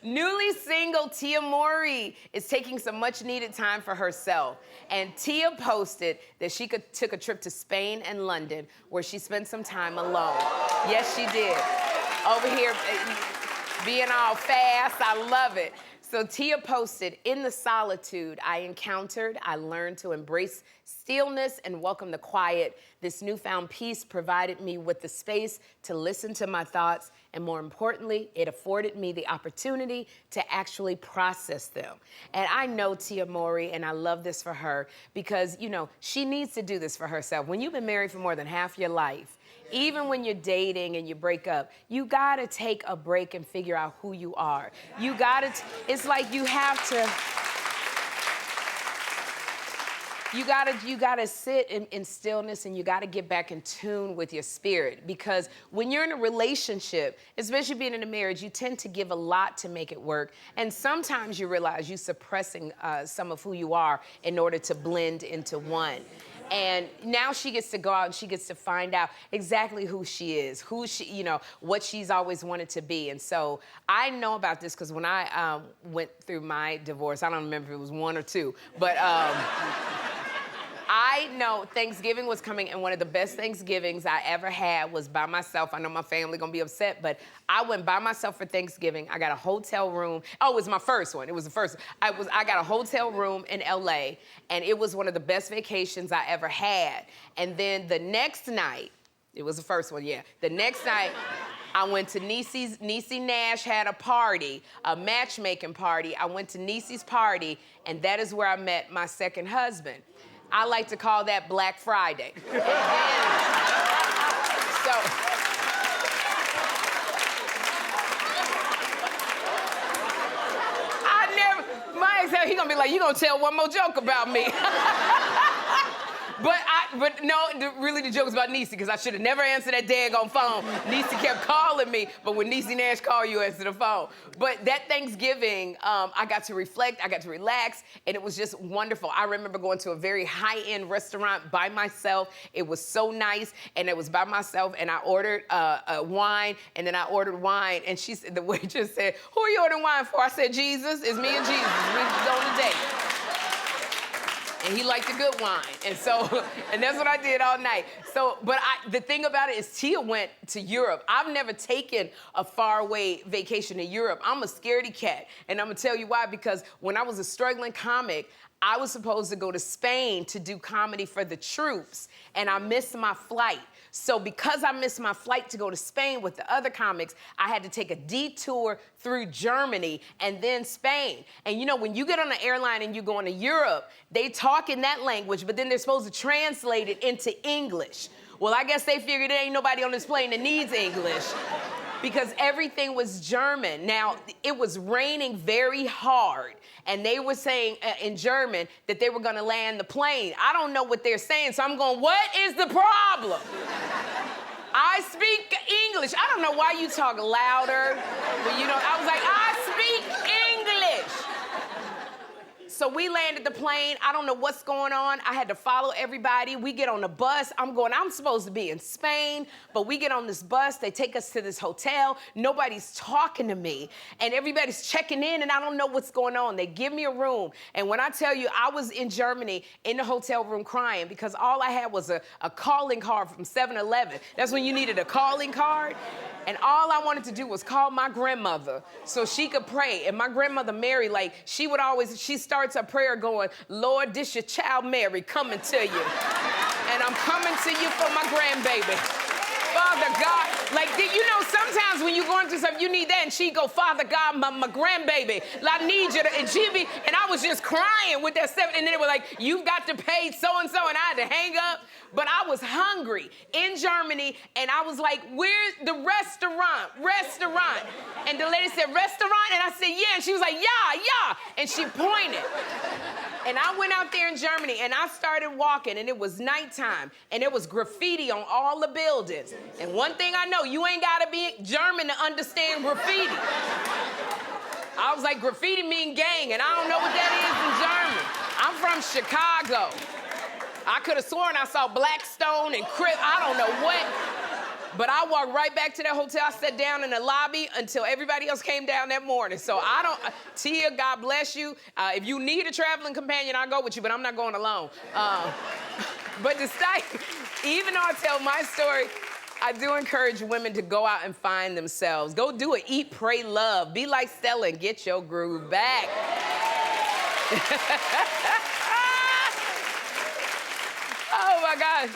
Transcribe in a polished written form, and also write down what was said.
Newly single Tia Mowry is taking some much-needed time for herself. And Tia posted that she took a trip to Spain and London where she spent some time alone. Yes, she did. Over here, being all fast, I love it. So Tia posted, in the solitude I encountered, I learned to embrace stillness and welcome the quiet. This newfound peace provided me with the space to listen to my thoughts, and more importantly, it afforded me the opportunity to actually process them. And I know Tia Mowry, and I love this for her, because, you know, she needs to do this for herself. When you've been married for more than half your life, even when you're dating and you break up, you gotta take a break and figure out who you are. You gotta, it's like you have to, you gotta sit in stillness, and you gotta get back in tune with your spirit. Because when you're in a relationship, especially being in a marriage, you tend to give a lot to make it work. And sometimes you realize you're suppressing some of who you are in order to blend into one. And now she gets to go out and she gets to find out exactly who she is, you know, what she's always wanted to be. And so I know about this because when I went through my divorce, I don't remember if it was 1 or 2, but I know Thanksgiving was coming, and one of the best Thanksgivings I ever had was by myself. I know my family gonna be upset, but I went by myself for Thanksgiving. I got a hotel room. Oh, it was my first one. It was the first. I got a hotel room in LA, and it was one of the best vacations I ever had. And then the next night, it was the first one, yeah. The next night, I went to Niecy Nash had a party, a matchmaking party. I went to Niecy's party, and that is where I met my second husband. I like to call that Black Friday. And then, my ex, he gonna be like, you gonna tell one more joke about me. But no, really the joke was about Niecy, because I should have never answered that daggone phone. Niecy kept calling me, but when Niecy Nash called, you answer the phone. But that Thanksgiving, I got to reflect, I got to relax, and it was just wonderful. I remember going to a very high-end restaurant by myself. It was so nice, and it was by myself, and I ordered a wine, and then I ordered wine, and the waitress said, who are you ordering wine for? I said, Jesus. It's me and Jesus. We was on a date. And he liked a good wine. And so, and that's what I did all night. So, but the thing about it is Tia went to Europe. I've never taken a faraway vacation to Europe. I'm a scaredy cat. And I'm gonna tell you why, because when I was a struggling comic, I was supposed to go to Spain to do comedy for the troops, and I missed my flight. So because I missed my flight to go to Spain with the other comics, I had to take a detour through Germany and then Spain. And you know, when you get on an airline and you're going to Europe, they talk in that language, but then they're supposed to translate it into English. Well, I guess they figured there ain't nobody on this plane that needs English, because everything was German. Now, it was raining very hard, and they were saying in German that they were gonna land the plane. I don't know what they're saying, so I'm going, what is the problem? I speak English. I don't know why you talk louder, but you know, I was like, I speak English. So we landed the plane. I don't know what's going on. I had to follow everybody. We get on the bus. I'm supposed to be in Spain, but we get on this bus. They take us to this hotel. Nobody's talking to me, and everybody's checking in, and I don't know what's going on. They give me a room, and when I tell you, I was in Germany in the hotel room crying because all I had was a calling card from 7-Eleven. That's when you needed a calling card. And all I wanted to do was call my grandmother so she could pray. And my grandmother, Mary, like, she starts her prayer going, Lord, this your child Mary coming to you. And I'm coming to you for my grandbaby. Father God, like, you know, sometimes when you're going through something, you need that, and she'd go, Father God, my grandbaby, I need you to, and I was just crying with that stuff, and then they were like, you've got to pay so-and-so, and I had to hang up, but I was hungry in Germany, and I was like, where's the restaurant? And the lady said, restaurant? And I said, yeah, and she was like, yeah, and she pointed. And I went out there in Germany, and I started walking, and it was nighttime, and there was graffiti on all the buildings. And one thing I know, you ain't gotta be German to understand graffiti. I was like, graffiti mean gang, and I don't know what that is in German. I'm from Chicago. I could have sworn I saw Blackstone and Crip, I don't know what. But I walked right back to that hotel. I sat down in the lobby until everybody else came down that morning. So I don't, Tia, God bless you. If you need a traveling companion, I'll go with you, but I'm not going alone. But despite, even though I tell my story, I do encourage women to go out and find themselves. Go do it. Eat, pray, love. Be like Stella and get your groove back. Oh, my God.